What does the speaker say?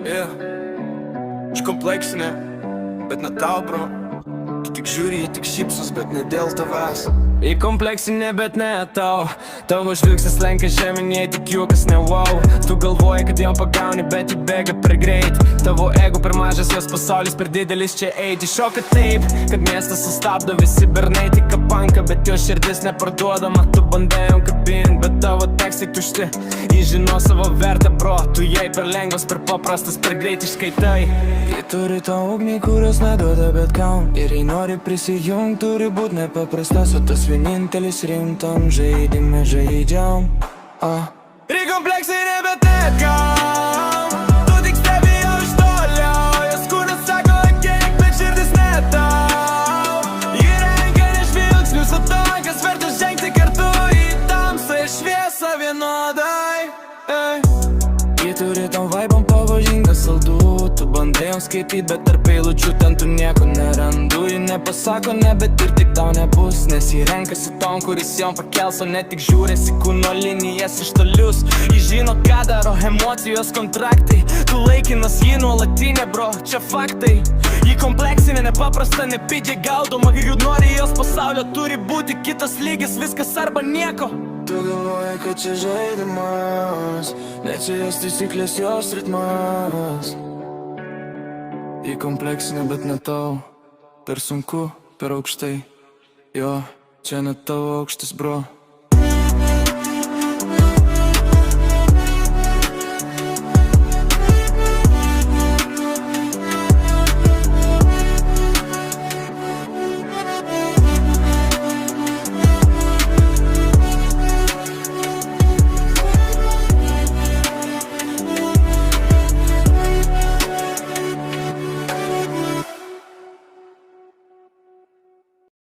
Yeah. Aš kompleksinė, bet ne tau, bro. Tik žiūri, tik šypsos, bet ne dėl tavęs. Į kompleksinė, bet ne tau. Tavo žvilgsnis lenkia žeminiai, tik juokas ne wow. Tu galvoji, kad jam pagauni, bet jį bėga per greit. Tavo ego per mažas, jos pasaulis per didelis čia eiti. Šoka taip, kad miestas sustabdo, visi bernai tik apanka, bet jo širdis neparduodama. Tu bandai jam kabint, bet tavo tekstai tušti. Jis žino savo vertę, bro. Tu jai per lengvas, per paprastas, per greit išskaitai. Ji turi tą ugnį, kurios neduoda bet kam. Ir jei nori prisijungt, turi būt nepaprastas, o tas vienintelis rimtam žaidime žaidžiam. Ir kompleksinė, bet ne kam. Tu tik stebi jau iš tolio, jos kūnas sako ateik, bet širdis ne tau. Ji renka ne žvilgsnius, o to, kas verta žengti kartu į tamsą ir šviesą vienodai. Ji turi tom vaibom pavojingą saldų. Tu bandai jom skaityt, bet tarp eilučių ten tu nieko nerandu. Ji nepasako ne, bet ir tik tau nebus, nes ji renkasi tom, kuris jom pakels, o ne tik žiūrėsi kūno linijas iš tolius. Ji žino, ką daro emocijos kontraktai. Tu laikinas, ji nuolatinė, bro, čia faktai. Ji kompleksinė, nepaprasta, nepidžiai gaudoma. Ir jų nori jos pasaulio, turi būti kitas lygis, viskas arba nieko. Tu galvoji, kad čia žaidimas, ne čia jos taisyklės, jos ritmas. Ji kompleksinė, bet ne tau. Per sunku, per aukštai. Jo, čia ne tavo aukštis, bro.